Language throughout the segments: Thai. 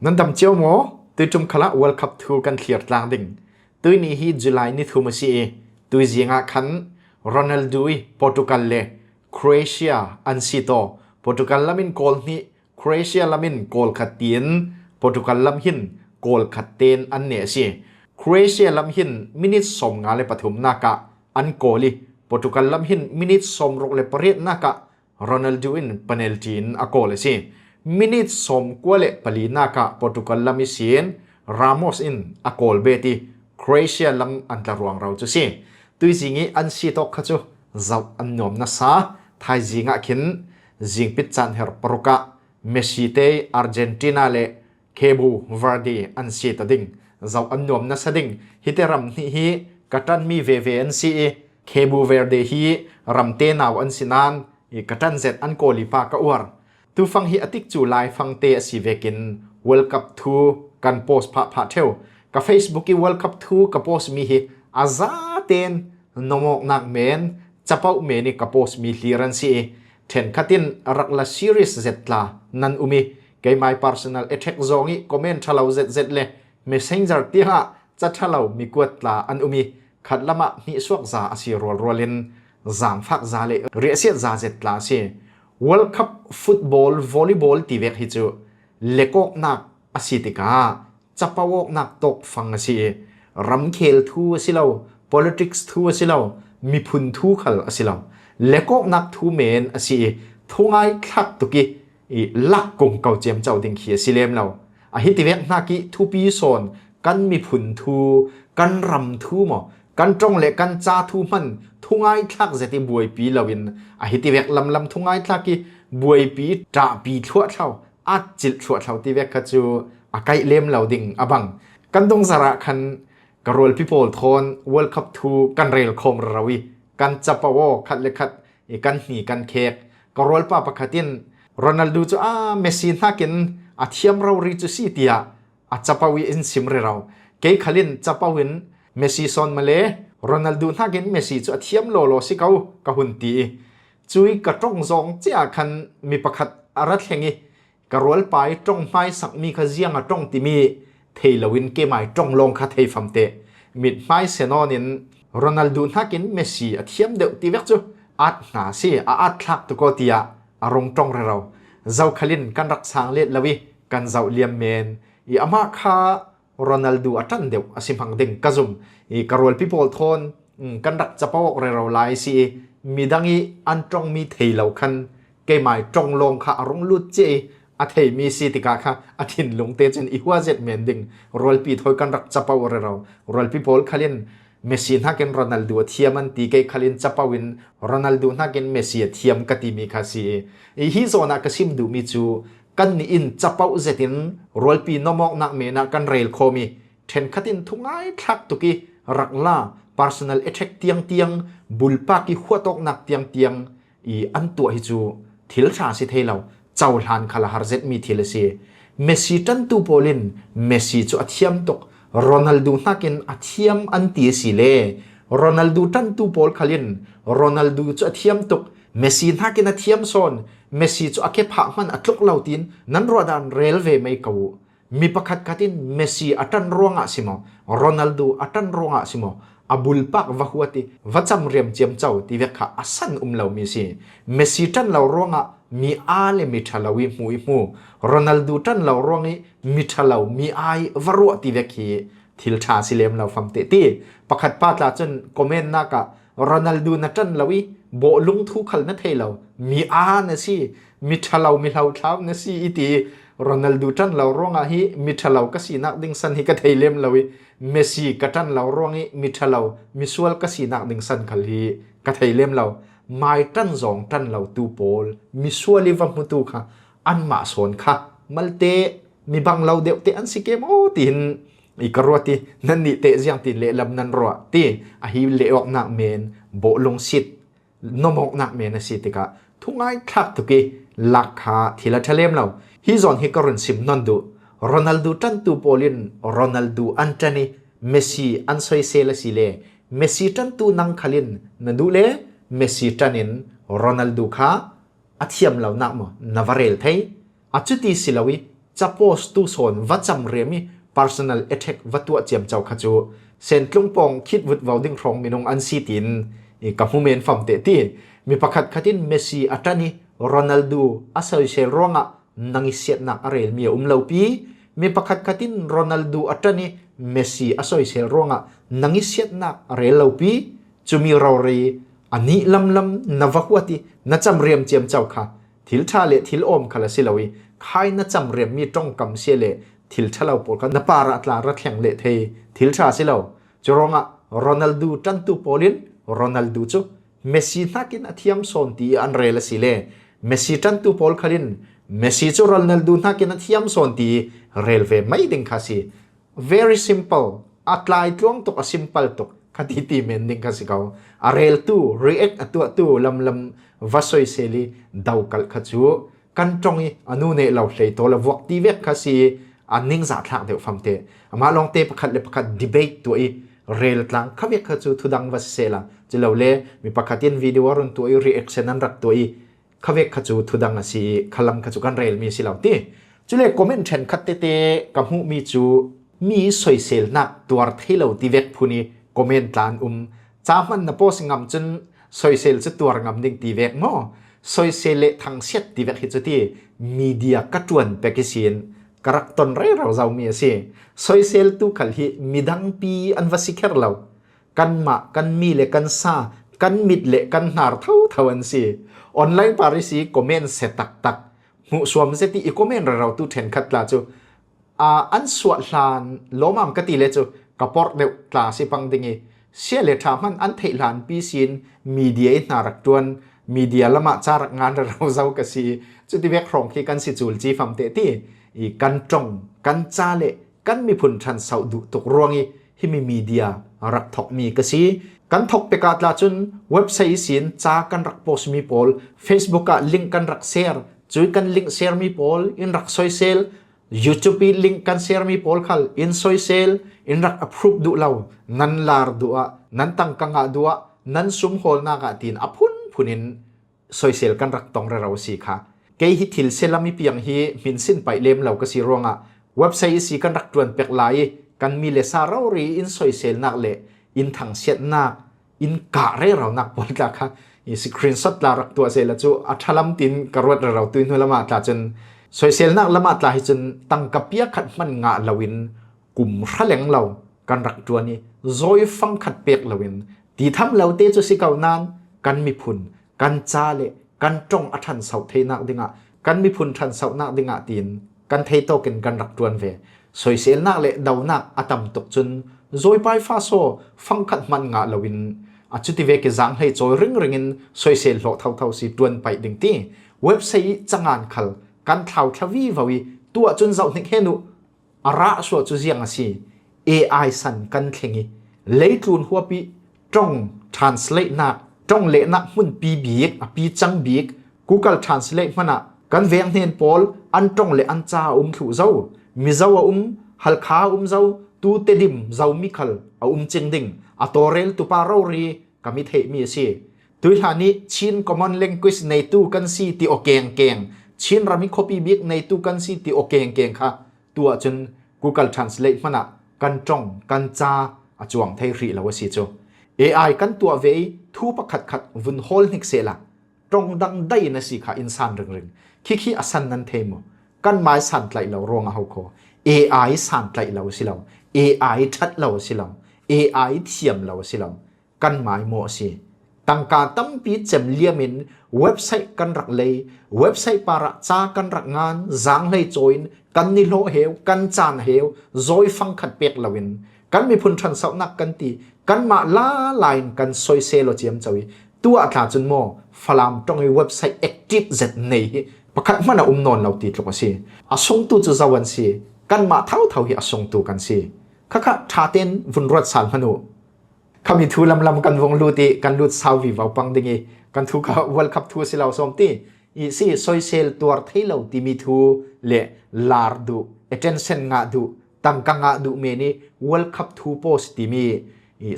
นั่นดำเจียวหมอตุยจุมขละ World Cup ทูกันเคลียร์ตางดิ่งตุยนี้ฮีจุลัยนี่ทูมาซีตุยเสียงขันโรนัลดูโปรตุเกสเล่โครเอเชียอันซิโตโปรตุเกสลามินโกลนี่โครเอเชียลามินโกลขัดเตียนโปรตุเกสลามินโกลขัดเตียนอันเนซีโครเอเชียลามินมินิทสมงานเลปฐุมนากะอันโกลีโปรตุเกสลามินมินิทสมรกเลปเรตนากะโรนัลดูอินปเนลตีนอโกเลซีมินิทสมกัวเลปลีนากะโปรตุเกสลามิเซียนรามอสอินอโกลเบติโครเอเชียลำอันตรวงเราจุซีตุยสิงี้อันซีตอกขจูเจ้าอันนอมนัสซาไทยจิงะขินจิงปิดจันเฮร์ปรุกะเมสซี่เตอาร์เจนตินาเลเคบูวาร์ดีอันซีตดิงเจ้าอันนอมนัสดิงฮิเตรัมนี่ฮีกัตันมีเวเวอันซีเคบูวาร์ดีฮีรัมเตนาวอันซินานอีกัตันเซตอันโกลิปากะอวร์ตูฟังฮีอติกจูไลฟังเตอสิเวกิน World Cup 2กันโพสพะเทวกับ Facebook อี World Cup 2กับโพสมีฮีอาซาเตนนมอกนักเมนจะเป้าเมนี่กับโพสมีลีรันซีเทนคัตินรักละซีรีส์เซตลานันอุมีเกย์ไมค์ personal attack ซองอีคอมเมนต์ทะเลาเซตเลย Messenger ที่ฮะจะทะเลามีกวดลาอันอุมีขัดละมะนี่สวกซาอสิรัวลินจางฟักซาเลเรียเสียซาเซตลาซี World Cup ฟุตบอลวอลเลย์บอลที่เวกฮิจูเล็กอกนักอสิติกาจะเป้าอกนักตกฟังซีรำเคลทูสิเรา politics ทูสิเรามีพุนทูขลสิเราเล็กอกนักทูเมนอสิทุ่งไอทักตุกีลักกงเก่าเจียมเจ้าดิงเขียสิเลมเราอหิติเวกนักิทูปีโซนกันมีพุนทูกันรำทูหมอกันจงเล็กกันจ้าทูมันทุ่งไอทักเจติบวยปีลาวินอหิติเวกลำทุ่งไอทักกีบวยปีจ่าปีชั่วเท่าอาจิตชั่วเท่าที่เวกขจูอาไกเลมเหล่าดิ่งอบังกันตรงสระคันกรอลพิโพลทอน World Cup 2กันเรลคอมราวีกันจับปะวอขัดเล็กขัดกันหนีกันเคกกรอลป้าปะขัดินโรนัลดูจูเมสซี่นักกินอาเทียมเราริจูซีเตียอาจับปะวิอินซิมเรเราเกย์ขลินจับปะวินเมสซี่ซอนมาเลโรนัลดูนักกินเมสซี่จูอาเทียมโลโลสิเขากะหุนตีจุยกระจงซองเจ้าคันมีปะขัดอารัดเฮงีกรอลไปจงไม่สักมีขจียงจงติมีเทลวินเกมายจงลงคาเทฟัมเตมิดไม่เซนอนินโรนัลดูนักกินเมสซี่อาเทียมเดือดตีเวกจูอัดหนาซีอัดทักตุกตียอารมณ์จงเราเจ้าขลินกันรักษาเล็ดลวิกันเจ้าเลียมเมนอีอามาคาโรนัลดูอัตันเดียวอสิมพังเด้งกระซุมอีกรอลพิโพลทอนกันรักจะปอกเราไลซีมีดังอีอันจงมีเทเหล่าคันเกมายจงลงคาอารมณ์ลุดเจอาเทมีสิติกาค่ะอาทินลงเตจนอีหัวเจ็ดเมนดิงโรลปีถอยกันรักจับเอาเราโรลปีโพลขลินเมสซี่นักเก็นโรนัลดูเทียมันตีเกขลินจับเอาวินโรนัลดูนักเก็นเมสซี่เทียมกติมีคาซีอีฮิโซนักซิมดูมิจูกันนี่อินจับเอาเจตินโรลปีนมอกนักเมนักกันเรลโคมีเทนขัดินทุ่งไอทักตุกีรักล่า personal attack เตียงเตียงบุลปากีหัวตกนักเตียงเตียงอีอันตัวฮิจูทิลชาสิเทเราเจ้าหลานคาลาฮาร์เซตมีทีละเสียเมสซี่จันตูโปลินเมสซี่จูอัธยมตกโรนัลดูนักเก็นอัธยมอันตีสิเลโรนัลดูจันตูโปลขลินโรนัลดูจูอัธยมตกเมสซี่นักเก็นอัธยมโซนเมสซี่จูอักเก็บผักมันอัตลุกเหล่าตินนั้นรอดันเรลเวไม่เก่ามีประคัดกัดินเมสซี่อัตันร่วงอ่ะสิโมโรนัลดูอัตันร่วงอ่ะสิโมอบุลปักวะหัวติวัดจำเรียมเจียมเจ้าที่เวกขาอัสันเหล่ามีสิเมสซี่จันเหล่าร่วงอ่ะมีอาเลมิทาลาวิมูโรนัลดูจันเหล่าร่วงนี้มิทาลาวมีไอวรัวที่เวกีทิลชาสิเลมเหล่าฟัมเตตีประคัดป้าตลาจนคอมเมนต์นักะโรนัลดูนัจันเหล่าวิโบลุงทุกขลนัทเทเหล่ามีอาเนสิมิทาลาวมีเหล่าเท้าเนสิอีตีโรนัลดูจันเหล่าร่วงอ่ะฮิมิทาลาวก็สีนักดิ่งสันฮิกะเทเลมเหล่าวิเมสซี่กะจันเหล่าร่วงนี้มิทาลาวมิสวลก็สีนักดิ่งสันขลีกะเทเลมเหล่าไม่ตันจงตันเหล่าตูโปลมิสวลิวัมมุตุค่ะอันมาสอนค่ะมัลเตมีบางเหล่าเดียวเตอันสิเกมโอตินอีกรัวตีนั่นนี่เตะยังตินเละลำนันรัวตีอาฮิเละออกนักเมนโบลงสิทนมออกนักเมนสิติกะทุกไงทักตุกีลักขาทีละทะเลมเหล่าฮิซอนฮิกรุนซิมนันดูโรนัลดูตันตูโปลินโรนัลดูอันตานีเมสซี่อันซอยเซลสิเลเมสซี่ตันตูนังขลินนันดูเลเมสซี่ตันินโรนัลดูค่ะอัธยมเหล่านักมั้งนาวาเรลไทยอัจจุตีสิลาวิ จะโพสต์ตู้สนวัดจำเรียมี personal attack วัดตัวเจียมเจ้าขจูเซนตลุงปองคิดวุดวาวดิ้งครองมีนงอันซีตินกับมูเมนฟัมเตตีมีประคัดขัดินเมสซี่อัตรานีโรนัลโดอาศัยเชลร่งะนังอิเสียนักอะไรมีเลาปีมีประคัดขัดินโรนัลโดอัตรานีเมสซี่อาศัยเชลร่งะนังอิเสียนักอะไรเลาปีจูมีเราเรีอันนี้ลำนวักวัตินัจำเรียมเจียมเจ้าค่ะทิลชาเลทิลอมคลาสิลาวีใครนัจำเรียมมีจ้องกำเสียเลทิลชาเลาปอกันนปาระตลารักแข่งเลเททิลชาสิลาจรองะโรนัลโดจันตุโปลินโรนัลโดจูเมสซี่นักินอาทิยมสอนตีอันเรลสิเลเมสซี่จันตุโปลคลินเมสซี่จูโรนัลโดนักินอาทิยมสอนตีเรลเวไม่ดึงคาสิ very simple อัตลายจ้วงตก simple ตกคดีตีเมนดึงคาสิเขาอาเรลตู้ react ตัวตู้ลำวัสอยเซลีดาวกัลขจูกันตรงนี้อนุเนเราเลยตัวละวกตีเวกคาสิอันนิ่งจัดหลักเดี๋ยวฟังเตะมาลองเตะประคัดเลยประคัด debate ตัวอีเรลตลังเขาเวกขจูทุดังวัสเซล่ะจะเราเลยมีประคัดยินวิดีโอรุนตัวอี reaction นั้นรักตัวอีเขาเวกขจูทุดังสิขลังขจูกันเรลมีสิเราตีจุเลยคอมเมนต์เช่นคัดเตะกับหูมีจูมีสวยเซลนักตัวที่เราตีเวกพูนี่คอมเมนต์ลานจามันนับโพสงามจนสวยเซลจะตัวงามดิ่งตีเวกมั้งสวยเซลทางเสียตีเวกฮิจุตีมีเดียกัดจวนเปกิสินกระตันไรเราจะมีสิสวยเซลตุขัลฮีมีดังปีอันวสิเคอร์เรากันมากันมีเลกันซากันมิดเลกันหาร์เท่าอันสิออนไลน์ปาริสีคอมเมนต์เสตักหูสวมเสติอีคอมเมนต์เราตุเทนคัดลาจูอันสวดลานล้มกติเลจูกับปอร์เดวตาสิปังดิงีเสียเลทามันอันเทลานปีสินมีเดียนารักจวนมีเดียละมาจารักงานเราเจ้ากษีจุดที่เวกครองที่กันสิจูลจีฟัมเตตีอีกันจงกันจาเลกันมีผลทันเสาดุตกรวงอีที่มีเดียรักทอกมีกษีกันทอกไปกาดลาจุนเว็บไซต์สินจากันรักโพสมีโพล Facebook กันลิงก์กันรักแชร์จุยกันลิงก์แชร์มีโพลอินรักซอยเซลYouTube ลิงก์กันแชร์มีโพลคัลอินซอยเซลอินรักอัพรูปดูเรานันลาร์ดูอ่ะนันตังกังอาดูอ่ะนันซุมโฮลนากาตินอพุนพุนินซอยเซลกันรักตองเราสีค่ะเกยฮิทิลเซลามีเปียงฮีมินสินไปเล่มเราก็สีรวงอ่ะเว็บไซต์สีกันรักจวนเป็กไลกันมีเลสาเรารีอินซอยเซลนักเละอินทางเสียนักอินกะเรเรานักบอลละค่ะอีสกรีนช็อตลารักตัวเซลจูอัทลัมตินกระวดเราตุยนุละมาตาจนสวยเซลนักละมาตาให้จนตั้งกับเปียขัดมันงาลวินกลุ่มระแหลงเรากันรักตัวนี้โอยฟังขัดเปียกลวินที่ทำเราเตจุสิเก่านานกันมีพุนกันจาเลกันจ้องอัทันเสาเทนักดิงะกันมีพุนทันเสานักดิงะตีนกันเทโตกันกันรักตัวเวสวยเซลนักเลดาวนักอัตมตกจนโอยไปฟาโซฟังขัดมันงาลวินอาจุติเวกจังให้โอยริงสวยเซลโลเท่าสิดวนไปดิงตีเว็บไซต์จังงานขัลกันเท่าทวีววีตัวจนเจ้าหนิเฮนุอาระส่วนจุเซียงสิ AI สันกันเข่งเลยทุนหัวปีจ้อง translate นักจ้องเละนักมุ่นปีบีกปีจังบีก Google Translate มันอ่ะกันเวียงเฮนพอลอันจ้องเละอันจ้าถูเจ้ามีเจ้าฮัลขาเจ้าตูเตดิมเจ้ามิคัลเจงดิงตัวเรลตุปาเรารีก็มีเทมีสิตุยหานี้ชิน common language ในตู้กันสิที่โอเกงชินรามิ copy บิ๊กในตู้กันสิที่โอเกงค่ะตัวจน Google Translate มันอ่ะกันจ้องกันจ้าจวงไทยรีแล้วสิโจ AI กันตัวเวทูปขัดวุนโฮลนิกเซล่ะตรงดังได้นะสิค่ะอินสานรึงคิอสันนันเทมกันหมายสันไลเรารองเอาโค AI สันไลเราสิเรา AI ชัดเราสิเรา AI เทียมเราสิเรากันหมายโมสิตั้งการตั้มปีเจมเลียมินเว็บไซต์กันรักเลยเว็บไซต์ปาระจ้ากันรักงานจางเลยจอยกันนิโลเหวกันจานเหวจอยฟังขัดเปียกลวินกันมีพุนทันเสานักกันตีกันมาล้าลายกันซอยเซโลเจียมจอยตัวอาคาจนโมฟลามตรงเว็บไซต์ Active Z นี่ประคัดมันนอนเราตีตรงสิอาสงตูจะจาวันสิกันมาเท่าที่อาสงตูกันสิข้าทาเต้นวุนรถสารพนุคำมีทูลำกันวงลูติกันลุดสาววิวาปังดิงีกันทูเขาเวิลด์คัพทูสิเราสมตีอีสิซอยเซลตัวที่เราที่มีทูเละลาร์ดูattention งาดูตั้งกังงาดูเมนี่เวิลด์คัพทูโพสที่มี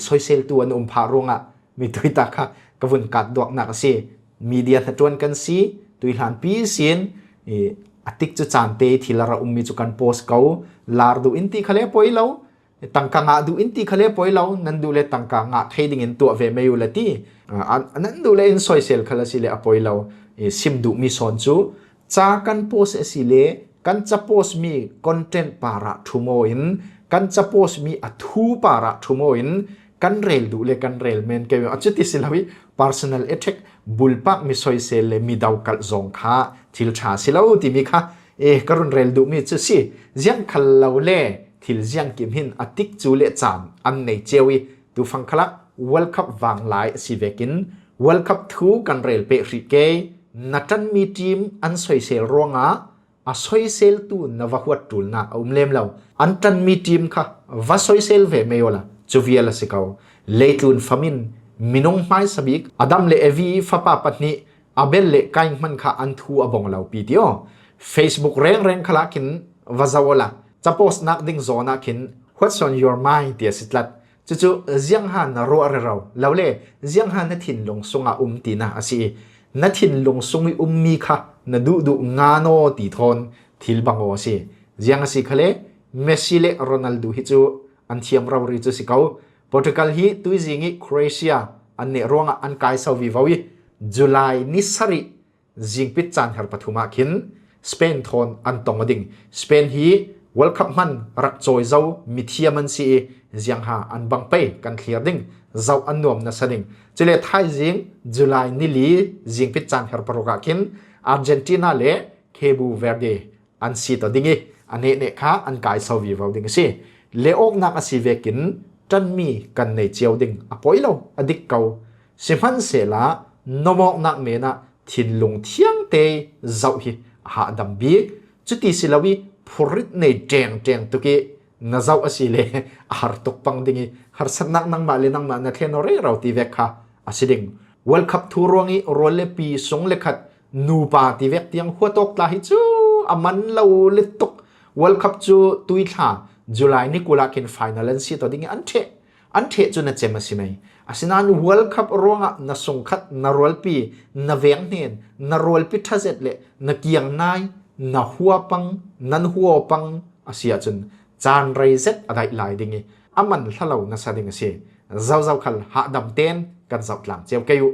ซอยเซลตัวนุ่มพารงะมีตุยตาค่ะกวนกัดดอกนักสิมีเดียทัดจวนกันสิตุยหลานปีสิน atik chu chan te thilara ummi chu kan post kau lar du inti khale poilo tangka nga du inti khale poilo nan du le tangka nga thading in tu ve meyu lati nan du le in social khala sile apoilo sim du mi son chu cha kan post asile kan cha post mi content para thumo in kan cha post mi athu para thumo in kan rel du le kan rel men ke achuti silawi personal attack bulpak mi social le mi daw kal zong kha thil tha silau ti mi kha karun rel du mi chu si jiang khal lo le thil jiang kim hin atik chu le chan an nei chewi tu phang khala world cup wang lai si vekin world cup thu kan rel pe ri ke natan mi team an social ronga a social tu nawahwat tulna umlem law an tan mi team kha va social ve meyola chuviala sikau leitun famin minong mai sabik adam le evi fapa patni abel le kain man kha an thu abong law ptio facebook reng khalakin wazawala chapos nak ding zona kin what's on your mind tia sitlat chu jiang han na ro raw lawle jiang han na thin long sunga tina asi na thin long sungi ummi kha na du ngano ti thon thil bango si jiang asi khale messi le ronaldo hi chu an thiam raw ri chu sikau portugal hi tuizingi croatia an ne ronga an kai sau vi vawi july ni sari jingpit chan har pathuma khin spain thon an tongading spain hi world cup man rak choi zau mithiaman si jiang ha an bang pe kan clear ding zau an nom na sading chile thai jing july ni li jingpit chan har paroka khin argentina le kebu verde an si to dingi ane ne kha an kai sau vi vaw ding si le ok nak asi vekin tan mi kan nei chiao ding apoilo adik kau simhan sela nomok nak me na thin lung thiang te zau hi ha dam bi chuti silawi phurit nei teng tuki na zau asile har tok pang dingi har sanak nang ma le nang ma na theno re raw ti vek kha asiding world cup thu rongi role pi song lekhat nu pa ti vek tiang huatok tla hi chu aman lo letok world cup chu tuitha july ni kula kin final an si to ding an the chu na chema simai asinan world cup ronga na songkhat na rolpi na veng nen na rolpi thazet le na kiang nai na huapang nan huapang asia chun chan reizet adai lai dingi aman thalo na sading se zau khal ha dam ten kan zau tlang cheu kayu